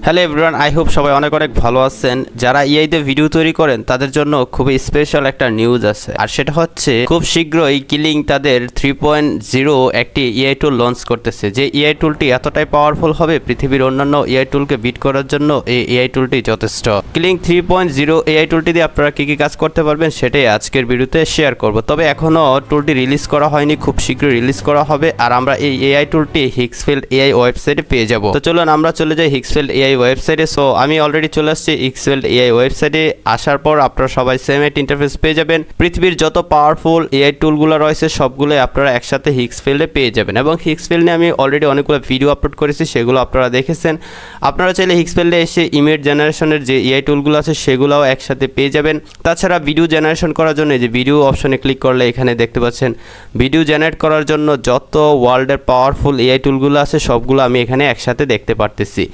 Hello everyone, I hope সবাই অনেক অনেক ভালো আছেন। যারা ইআইতে ভিডিও তৈরি করেন তাদের জন্য খুবই স্পেশাল একটা নিউজ আছে, আর সেটা হচ্ছে খুব শীঘ্রই কিলিং তাদের 3.0 একটি এআই টুল লঞ্চ করতেছে। যে এআই টুলটি এতটাই পাওয়ারফুল হবে, পৃথিবীর অন্যান্য এআই টুলকে বিট করার জন্য এই এআই টুলটি যথেষ্ট। কিলিং 3.0 এআই টুলটি দিয়ে আপনারা কি কি কাজ করতে পারবেন সেটাই আজকের ভিডিওতে শেয়ার করব। তবে এখনও টুলটি রিলিজ করা হয়নি, খুব শীঘ্রই রিলিজ করা হবে। আর আমরা এই এআই টুলটি হিক্সফিল্ড এআই ওয়েবসাইটে পেয়ে যাব। তো চলুন আমরা চলে যাই হিক্সফিল্ড এআই ওয়েবসাইটে। সো আমি অলরেডি চলে আসছি হিক্সফিল্ড এআই ওয়েবসাইটে। আসার পর আপনারা সবাই সেম একটা ইন্টারফেস পেয়ে যাবেন। পৃথিবীর যত পাওয়ারফুল এআই টুলগুলো রয়েছে সবগুলো আপনারা একসাথে হিক্সফিল্ডে পেয়ে যাবেন। এবং হিক্সফিল্ড নিয়ে আমি অলরেডি অনেকগুলো ভিডিও আপলোড করেছি, সেগুলো আপনারা দেখেছেন। আপনারা চাইলে হিক্সফিল্ডে এসে ইমেজ জেনারেশনের যে এআই টুলগুলো আছে সেগুলোও একসাথে পেয়ে যাবেন। তাছাড়া ভিডিও জেনারেশন করার জন্য যে ভিডিও অপশনে ক্লিক করলে এখানে দেখতে পাচ্ছেন ভিডিও জেনারেট করার জন্য যত ওয়ার্ল্ডের পাওয়ারফুল এআই টুলগুলো আছে সবগুলো আমি এখানে একসাথে দেখতে পারতেছি।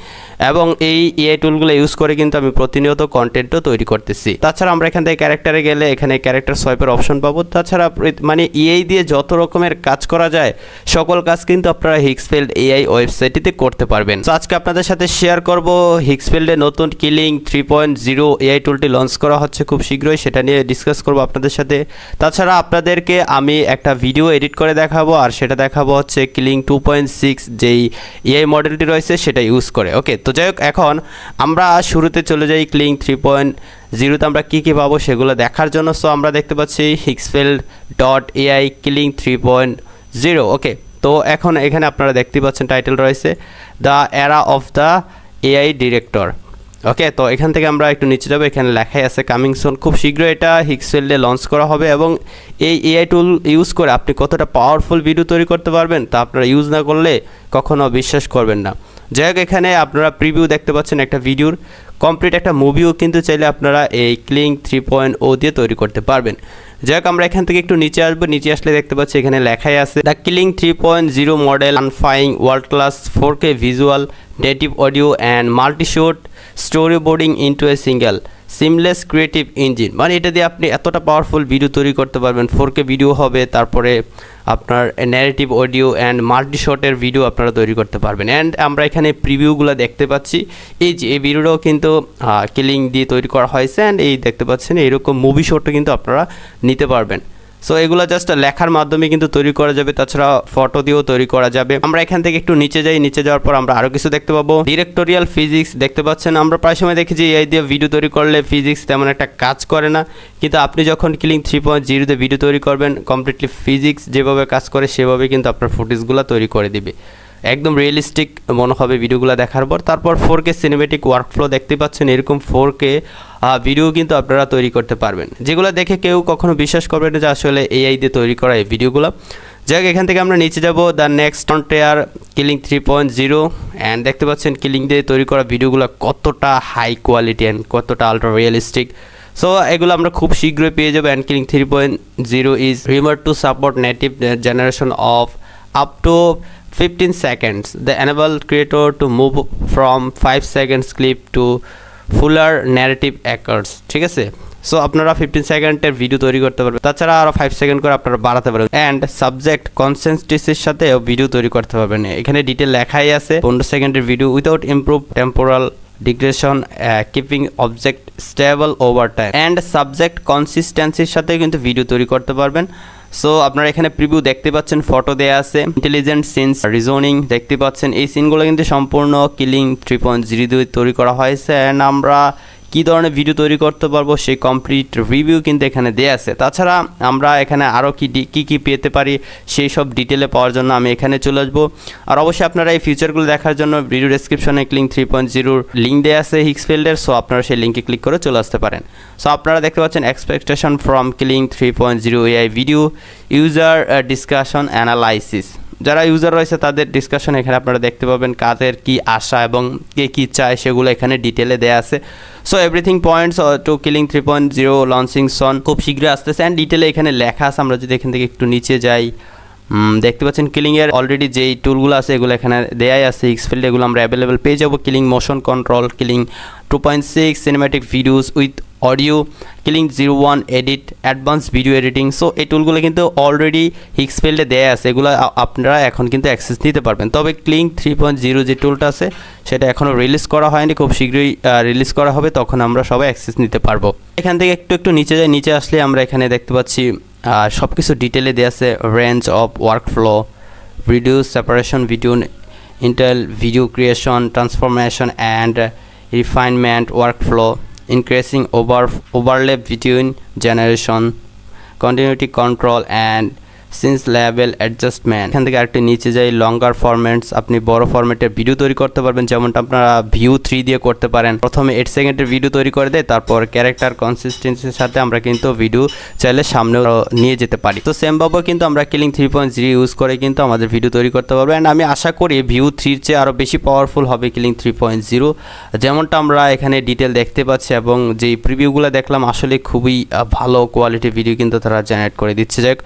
এবং এই এআই টুলগুলো ইউজ করে কিন্তু আমি প্রতিনিয়ত কন্টেন্টও তৈরি করতেছি। তাছাড়া আমরা এখান থেকে ক্যারেক্টারে গেলে এখানে ক্যারেক্টার সোয়াইপের অপশন পাবো। তাছাড়া মানে এআই দিয়ে যত রকমের কাজ করা যায় সকল কাজ কিন্তু আপনারা হিক্সফিল্ড এআই ওয়েবসাইটটিতে করতে পারবেন। তো আজকে আপনাদের সাথে শেয়ার করব হিক্সফিল্ডে নতুন কিলিং 3.0 এআই টুলটি লঞ্চ করা হচ্ছে খুব শীঘ্রই, সেটা নিয়ে ডিসকাস করব আপনাদের সাথে। তাছাড়া আপনাদেরকে আমি একটা ভিডিও এডিট করে দেখাবো, আর সেটা দেখাবো হচ্ছে কিলিং 2.6 যেই এআই মডেলটি রয়েছে সেটা ইউজ করে। ওকে, তো যাই হোক এখন আমরা শুরুতে চলে যাই কিলিং 3.0তে আমরা কী কী পাবো সেগুলো দেখার জন্য। সো আমরা দেখতে পাচ্ছি hicksfield.ai কিলিং 3.0। ওকে, তো এখন এখানে আপনারা দেখতে পাচ্ছেন টাইটেল রয়েছে the era of the AI director. Okay, তো এখান থেকে আমরা একটু নিচে যাবো, এখানে লেখাই আছে কামিং সুন। খুব শীঘ্রই এটা হিক্সফিল্ডে লঞ্চ করা হবে। এবং এই এআই টুল ইউজ করে আপনি কতটা পাওয়ারফুল ভিডিও তৈরি করতে পারবেন তা আপনারা ইউজ না করলে কখনো বিশ্বাস করবেন না। যাই হোক, এখানে আপনারা প্রিভিউ দেখতে পাচ্ছেন একটা ভিডিওর, কমপ্লিট একটা মুভিও কিন্তু চাইলে আপনারা এই কিলিং 3.0 দিয়ে তৈরি করতে পারবেন। যাই হোক, আমরা এখান থেকে একটু নিচে আসবো। নিচে আসলে দেখতে পাচ্ছি এখানে লেখাই আছে the Kling 3.0 model unifying world class 4K visual native audio and multishot storyboarding into a single seamless creative engine. মানে এটা দিয়ে আপনি এতটা পাওয়ারফুল ভিডিও তৈরি করতে পারবেন, 4K ভিডিও হবে, তারপরে আপনার ন্যারেটিভ অডিও অ্যান্ড মাল্টিশটের ভিডিও আপনারা তৈরি করতে পারবেন। অ্যান্ড আমরা এখানে প্রিভিউগুলো দেখতে পাচ্ছি, এই যে এই ভিডিওটাও কিন্তু কিলিং দিয়ে তৈরি করা হয়েছে। অ্যান্ড এই দেখতে পাচ্ছেন এইরকম মুভি শটও কিন্তু আপনারা নিতে পারবেন। সো এগুলো জাস্ট লেখার মাধ্যমে কিন্তু তৈরি করা যাবে, তাছাড়া ফটো দিয়েও তৈরি করা যাবে। আমরা এখান থেকে একটু নিচে যাই, নিচে যাওয়ার পর আমরা আরও কিছু দেখতে পাবো। ডিরেক্টোরিয়াল ফিজিক্স দেখতে পাচ্ছেন। আমরা প্রায় সময় দেখি যে এআই দিয়ে ভিডিও তৈরি করলে ফিজিক্স তেমন একটা কাজ করে না, কিন্তু আপনি যখন কিলিং 3.0তে ভিডিও তৈরি করবেন কমপ্লিটলি ফিজিক্স যেভাবে কাজ করে সেভাবে কিন্তু আপনার ফুটেজগুলো তৈরি করে দিবে। একদম রিয়েলিস্টিক মনে হবে ভিডিওগুলো দেখার পর। তারপর 4K সিনেমেটিক ওয়ার্কফ্লো দেখতে পাচ্ছেন, এরকম 4K ভিডিও কিন্তু আপনারা তৈরি করতে পারবেন, যেগুলো দেখে কেউ কখনো বিশ্বাস করবে না যে আসলে এআই দিয়ে তৈরি করা এই ভিডিওগুলো। যাই হোক, এখান থেকে আমরা নিচে যাব the next frontier killing 3.0। And দেখতে পাচ্ছেন কিলিং দিয়ে তৈরি করা ভিডিওগুলো কতটা হাই কোয়ালিটি অ্যান্ড কতটা আলট্রা রিয়েলিস্টিক। সো এগুলো আমরা খুব শীঘ্রই পেয়ে যাবো। And killing 3.0 is remote to support native generation of up to 15 seconds. They enable creator to move from 5 seconds clip to fuller narrative actors. ঠিক আছে, সো আপনারা 15 সেকেন্ডের ভিডিও তৈরি করতে পারবেন। তাছাড়া আরও 5 সেকেন্ড করে আপনারা বাড়াতে পারবেন। অ্যান্ড সাবজেক্ট কনসেন্ট্রিসের সাথে ভিডিও তৈরি করতে পারবেন। এখানে ডিটেল লেখাই আছে 15 সেকেন্ডের video without improve temporal degradation keeping object stable over time and subject কনসিস্টেন্সির সাথে কিন্তু ভিডিও তৈরি করতে পারবেন। সো আপনারা এখানে প্রিভিউ দেখতে পাচ্ছেন, ফটো দেয়া আছে, ইন্টেলিজেন্ট সিনস রিজনিং দেখতে পাচ্ছেন। এই সিনগুলো কিন্তু সম্পূর্ণ কিলিং 3.0 দিয়ে তৈরি করা হয়েছে। অ্যান্ড আমরা কী ধরনের ভিডিও তৈরি করতে পারবো সেই কমপ্লিট রিভিউ কিন্তু এখানে দেয়া আছে। তাছাড়া আমরা এখানে আরও কী পেতে পারি সেই সব ডিটেলে পাওয়ার জন্য আমি এখানে চলে আসবো। আর অবশ্যই আপনারা এই ফিচারগুলো দেখার জন্য ভিডিও ডেসক্রিপশনে কিলিং 3.0 লিঙ্ক দেওয়া আছে হিক্সফিল্ডের। সো আপনারা সেই লিঙ্কে ক্লিক করে চলে আসতে পারেন। সো আপনারা দেখতে পাচ্ছেন expectation from killing 3.0 AI video user discussion analysis. যারা ইউজার রয়েছে তাদের ডিসকাশন এখানে আপনারা দেখতে পাবেন, কাদের কি আশা এবং কে কী চায় সেগুলো এখানে ডিটেলে দেওয়া আছে। So everything points to Kling 3.0 launching soon খুব শীঘ্রই আসতেছে। অ্যান্ড ডিটেলে এখানে লেখা আছে। আমরা যদি এখান থেকে একটু নিচে যাই, দেখতে পাচ্ছেন কিলিংয়ের অলরেডি যেই টুলগুলো আছে এগুলো এখানে দেয়াই আছে এক্সফিল্ড, এগুলো আমরা অ্যাভেলেবেল পেয়ে যাবো। Killing motion control, killing 2.6, cinematic videos with audio, killing 01, edit, advance video editing. So এই টুলগুলো কিন্তু অলরেডি হিক্সফিল্ডে দেয়া আছে, এগুলো আপনারা এখন কিন্তু অ্যাক্সেস নিতে পারবেন। তবে কিলিং 3.0 যে টুলটা আছে সেটা এখনও রিলিজ করা হয়নি, খুব শীঘ্রই রিলিজ করা হবে, তখন আমরা সবাই অ্যাক্সেস নিতে পারবো। এখান থেকে একটু নিচে যাই, নিচে আসলে আমরা এখানে দেখতে পাচ্ছি সব কিছু ডিটেলে দেওয়া আছে। Range of workflow, video separation, video Intel, video creation, transformation and refinement workflow, increasing overlap between generation, continuity control and since level adjustment. এখান থেকে আরেকটু নিচে যাই, লঙ্গার ফরম্যাটস, আপনি বড় ফরম্যাটের ভিডিও তৈরি করতে পারবেন, যেমনটা আপনারা ভিউ 3 দিয়ে করতে পারেন। প্রথমে 8 সেকেন্ডের ভিডিও তৈরি করে দেয়, তারপর ক্যারেক্টার কনসিস্টেন্সির সাথে আমরা কিন্তু ভিডিও চাইলে সামনেও নিয়ে যেতে পারি। তো সেমভাবে কিন্তু আমরা কিলিং 3.0 ইউজ করে কিন্তু আমাদের ভিডিও তৈরি করতে পারবো। অ্যান্ড আমি আশা করি ভিউ 3 চেয়ে আরও বেশি পাওয়ারফুল হবে কিলিং 3.0, যেমনটা আমরা এখানে ডিটেল দেখতে পাচ্ছি এবং যেই প্রিভিউগুলো দেখলাম আসলে খুবই ভালো কোয়ালিটির ভিডিও কিন্তু তারা জেনারেট করে দিচ্ছে। যাই হোক,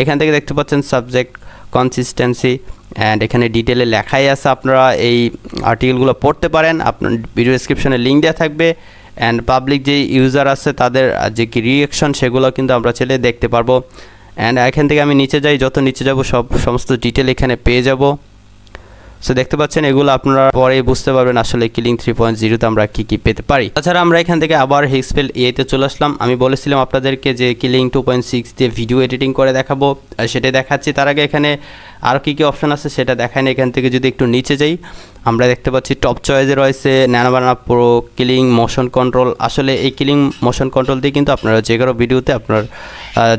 এখান থেকে দেখতে পাচ্ছেন সাবজেক্ট কনসিস্টেন্সি অ্যান্ড এখানে ডিটেলে লেখাই আছে, আপনারা এই আর্টিকেলগুলো পড়তে পারেন, আপনার ভিডিও ডেসক্রিপশনে লিঙ্ক দেওয়া থাকবে। অ্যান্ড পাবলিক যে ইউজার আছে তাদের যে কি রিয়াকশন সেগুলো কিন্তু আমরা চাইলে দেখতে পারবো। অ্যান্ড এখান থেকে আমি নিচে যাই, যত নিচে যাব সমস্ত ডিটেল এখানে পেয়ে যাব। সো দেখতে পাচ্ছেন এগুলো আপনারা পরে বুঝতে পারবেন আসলে কিলিং 3.0তে আমরা কী পেতে পারি। তাছাড়া আমরা এখান থেকে আবার হিক্সফিল্ড এতে চলে আসলাম। আমি বলেছিলাম আপনাদেরকে যে কিলিং 2.6 দিয়ে ভিডিও এডিটিং করে দেখাবো, সেটাই দেখাচ্ছি। তার আগে এখানে আরও কী অপশান আছে সেটা দেখায়নি। এখান থেকে যদি একটু নিচে যাই, আমরা দেখতে পাচ্ছি টপ চয়েসে রয়েছে ন্যানো বানানা প্রো, কিলিং মোশন কন্ট্রোল। আসলে এই কিলিং মোশন কন্ট্রোল দিয়ে কিন্তু আপনারা যে কোনো ভিডিওতে আপনার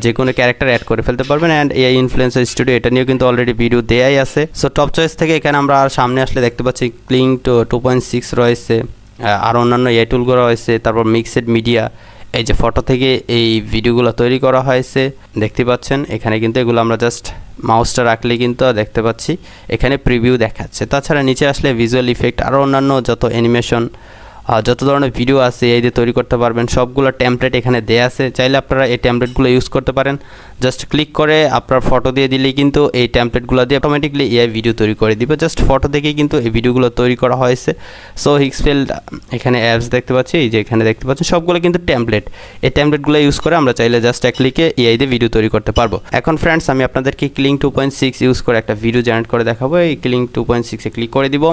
যে কোনো ক্যারেক্টার অ্যাড করে ফেলতে পারবেন। অ্যান্ড এআই ইনফ্লুয়েন্সার স্টুডিও এটা নিয়েও কিন্তু অলরেডি ভিডিও দেয়াই আছে। সো টপ চয়েস থেকে এখানে আমরা সামনে আসলে দেখতে পাচ্ছি কিলিং 2.6 রয়েছে, আর অন্যান্য এআই টুলগুলো রয়েছে। তারপর মিক্সড মিডিয়া, এই যে ফটো থেকে এই ভিডিওগুলো তৈরি করা হয়েছে দেখতে পাচ্ছেন। এখানে কিন্তু এগুলো আমরা জাস্ট মাউসটা রাখলে কিন্তু দেখতে পাচ্ছি এখানে প্রিভিউ দেখাচ্ছে। তাছাড়া নিচে আসলে ভিজুয়াল ইফেক্ট, আরও অন্যান্য যত অ্যানিমেশন, যত ধরনের ভিডিও আছে এই দিয়ে তৈরি করতে পারবেন, সবগুলো টেমপ্লেট এখানে দেয়া আছে। চাইলে আপনারা এই টেমপ্লেটগুলো ইউজ করতে পারেন। জাস্ট ক্লিক করে আপনার ফটো দিয়ে দিলেই কিন্তু এই টেমপ্লেটগুলো দিয়ে অটোমেটিকলি এআই ভিডিও তৈরি করে দিবে। জাস্ট ফটো থেকেই কিন্তু এই ভিডিওগুলো তৈরি করা হয়েছে। সো হিক্সফিল্ড এখানে অ্যাপস দেখতে পাচ্ছি, এই যে এখানে দেখতে পাচ্ছেন সবগুলো কিন্তু টেমপ্লেট। এই টেমপ্লেটগুলো ইউজ করে আমরা চাইলে জাস্ট এক ক্লিকে এআই দিয়ে ভিডিও তৈরি করতে পারবো। এখন ফ্রেন্ডস আমি আপনাদেরকে কিলিং 2.6 ইউজ করে একটা ভিডিও জেনারেট করে দেখাবো। এই কিলিং 2.6-এ ক্লিক করে দিব।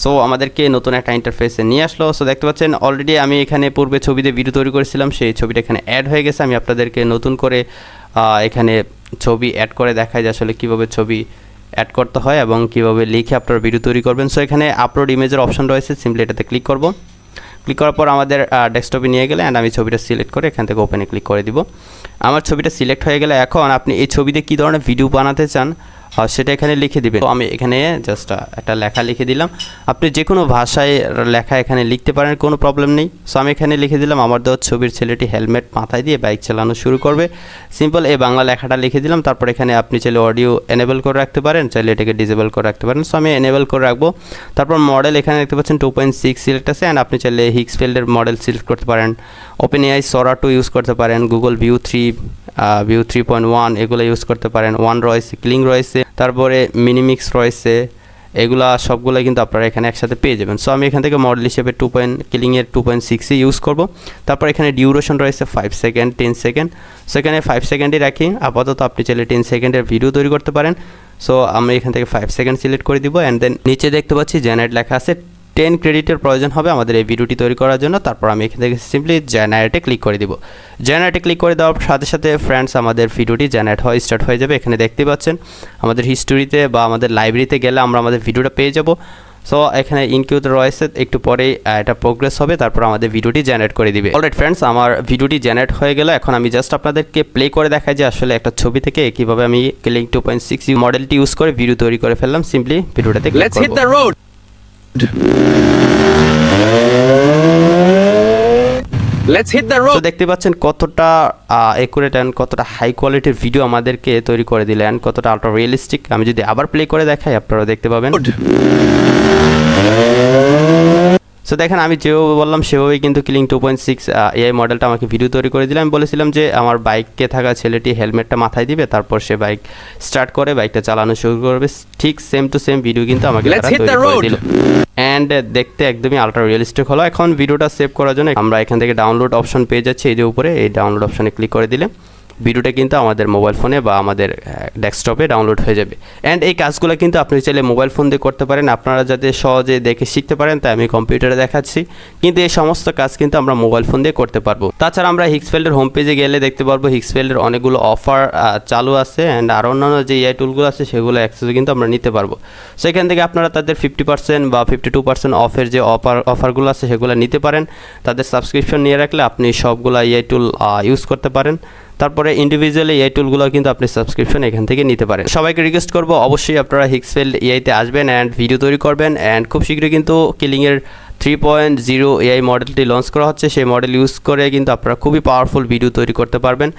সো আমাদেরকে নতুন একটা ইন্টারফেসে নিয়ে আসলো। সো দেখতে পাচ্ছেন অলরেডি আমি এখানে পূর্বে ছবিতে ভিডিও তৈরি করেছিলাম, সেই ছবিটা এখানে অ্যাড হয়ে গেছে। আমি আপনাদেরকে নতুন করে এখানে ছবি অ্যাড করে দেখাই যে আসলে কীভাবে ছবি অ্যাড করতে হয় এবং কীভাবে লিখে আপনারা ভিডিও তৈরি করবেন। সো এখানে আপলোড ইমেজের অপশন রয়েছে, সিম্পলি এটাতে ক্লিক করব। ক্লিক করার পর আমাদের ডেস্কটপে নিয়ে গেলে অ্যান্ড আমি ছবিটা সিলেক্ট করে এখান থেকে ওপেনে ক্লিক করে দিব। আমার ছবিটা সিলেক্ট হয়ে গেলে এখন আপনি এই ছবিতে কী ধরনের ভিডিও বানাতে চান সেটা এখানে লিখে দিবেন। তো আমি এখানে জাস্ট একটা লেখা লিখে দিলাম। আপনি যে কোনো ভাষায় লেখা এখানে লিখতে পারেন, কোনো প্রবলেম নেই। সো আমি এখানে লিখে দিলাম আমার দেওয়া ছবির ছেলেটি হেলমেট মাথায় দিয়ে বাইক চালানো শুরু করবে, সিম্পল এই বাংলা লেখাটা লিখে দিলাম। তারপর এখানে আপনি চাইলে অডিও এনেবল করে রাখতে পারেন, চাইলে এটাকে ডিসেবল করে রাখতে পারেন। সো আমি এনেবল করে রাখবো। তারপর মডেল এখানে দেখতে পাচ্ছেন 2.6 সিলেক্ট আছে, অ্যান্ড আপনি চাইলে হিক্সফিল্ডের মডেল সিলেক্ট করতে পারেন, ওপেন এআই সরা 2 ইউজ করতে পারেন, গুগল ভিউ 3.1 এগুলো ইউজ করতে পারেন। 1 রয়েছে, কিলিং রয়েছে, তারপরে মিনিমিক্স রয়েছে, এগুলা সবগুলো কিন্তু আপনারা এখানে একসাথে পেয়ে যাবেন। সো আমি এখান থেকে মডেল হিসেবে কিলিংয়ের 2.6 ইউজ করব। তারপর এখানে ডিউরেশন রয়েছে 5 সেকেন্ড, 10 সেকেন্ড। সো এখানে 5 সেকেন্ডই রাখি আপাতত, আপনি চাইলে 10 সেকেন্ডের ভিডিও তৈরি করতে পারেন। সো আমি এখান থেকে 5 সেকেন্ড সিলেক্ট করে দিব। অ্যান্ড দেন নিচে দেখতে পাচ্ছি জেনারেট লেখা আছে, 10 ক্রেডিটের প্রয়োজন হবে আমাদের এই ভিডিওটি তৈরি করার জন্য। তারপর আমি এখান থেকে সিম্পলি জেনারেটে ক্লিক করে দিব। জেনারেটে ক্লিক করে দেওয়ার সাথে সাথে ফ্রেন্ডস আমাদের ভিডিওটি জেনারেট হয়ে স্টার্ট হয়ে যাবে। এখানে দেখতে পাচ্ছেন আমাদের হিস্টোরিতে বা আমাদের লাইব্রেরিতে গেলে আমরা আমাদের ভিডিওটা পেয়ে যাব। সো এখানে ইনকিউতে রয়েছে, একটু পরেই এটা প্রোগ্রেস হবে, তারপর আমাদের ভিডিওটি জেনারেট করে দিবে। অলরাইট ফ্রেন্ডস, আমার ভিডিওটি জেনারেট হয়ে গেল। এখন আমি জাস্ট আপনাদেরকে প্লে করে দেখাই যে আসলে একটা ছবি থেকে কীভাবে আমি কিলিং 2.6 মডেলটি ইউজ করে ভিডিও তৈরি করে ফেললাম। সিম্পলি ভিডিওটাতে ক্লিক করব। Let's hit the road. So দেখতে পাচ্ছেন কতটা অ্যাকুরেট এন্ড কতটা হাই কোয়ালিটির ভিডিও আমাদেরকে তৈরি করে দিলেন, কতটা আল্ট্রা রিয়েলিস্টিক। আমি যদি আবার প্লে করে দেখাই আপনারা দেখতে পাবেন। সো দেখেন আমি যেভাবে বললাম সেভাবেই কিন্তু কিলিং 2.6 এআই মডেলটা আমাকে ভিডিও তৈরি করে দিলাম। আমি বলেছিলাম যে আমার বাইকে থাকা ছেলেটি হেলমেটটা মাথায় দিবে, তারপর সে বাইক স্টার্ট করে বাইকটা চালানো শুরু করবে। ঠিক সেম টু সেম ভিডিও কিন্তু আমাকে তারা তৈরি করে দিল অ্যান্ড দেখতে একদমই আলট্রা রিয়েলিস্টিক হলো। এখন ভিডিওটা সেভ করার জন্য আমরা এখান থেকে ডাউনলোড অপশন পেয়ে যাচ্ছি, এই যে উপরে এই ডাউনলোড অপশনে ক্লিক করে দিলে ভিডিওটা কিন্তু আমাদের মোবাইল ফোনে বা আমাদের ডেস্কটপে ডাউনলোড হয়ে যাবে। অ্যান্ড এই কাজগুলো কিন্তু আপনি চাইলে মোবাইল ফোন দিয়ে করতে পারেন, আপনারা যাতে সহজে দেখে শিখতে পারেন তাই আমি কম্পিউটারে দেখাচ্ছি, কিন্তু এই সমস্ত কাজ কিন্তু আমরা মোবাইল ফোন দিয়ে করতে পারবো। তাছাড়া আমরা হিক্সফিল্ডের হোম পেজে গেলে দেখতে পারবো হিক্সফিল্ডের অনেকগুলো অফার চালু আছে অ্যান্ড আরও অন্যান্য যে এআই টুলগুলো আছে সেগুলো অ্যাক্সেসও কিন্তু আমরা নিতে পারবো। সেখান থেকে আপনারা তাদের 50% বা 52% অফের যে অফারগুলো আছে সেগুলো নিতে পারেন। তাদের সাবস্ক্রিপশন নিয়ে রাখলে আপনি সবগুলো এআই টুল ইউজ করতে পারেন। তারপরে ইন্ডিভিজুয়ালি এই টুলগুলো কিন্তু আপনি সাবস্ক্রিপশন এখান থেকে নিতে পারেন। সবাইকে রিকোয়েস্ট করবো অবশ্যই আপনারা হিক্সফিল্ড এআইতে আসবেন অ্যান্ড ভিডিও তৈরি করবেন অ্যান্ড খুব শীঘ্রই কিন্তু কিলিংয়ের 3.0 এআই মডেলটি লঞ্চ করা হচ্ছে। সেই মডেল ইউজ করে কিন্তু আপনারা খুবই পাওয়ারফুল ভিডিও তৈরি করতে পারবেন,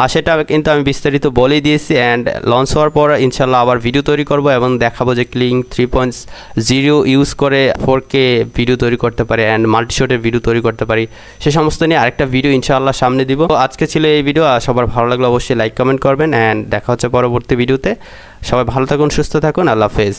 আর সেটা কিন্তু আমি বিস্তারিত বলেই দিয়েছি। অ্যান্ড লঞ্চ হওয়ার পর ইনশাল্লাহ আবার ভিডিও তৈরি করব এবং দেখাবো যে কিলিং 3.0 ইউজ করে 4K ভিডিও তৈরি করতে পারে অ্যান্ড মাল্টিশটের ভিডিও তৈরি করতে পারি। সে সমস্ত নিয়ে আরেকটা ভিডিও ইনশাআল্লাহ সামনে দিব। আজকে ছিল এই ভিডিও, সবার ভালো লাগলে অবশ্যই লাইক কমেন্ট করবেন অ্যান্ড দেখা হচ্ছে পরবর্তী ভিডিওতে। সবাই ভালো থাকুন, সুস্থ থাকুন, আল্লাহ হাফেজ।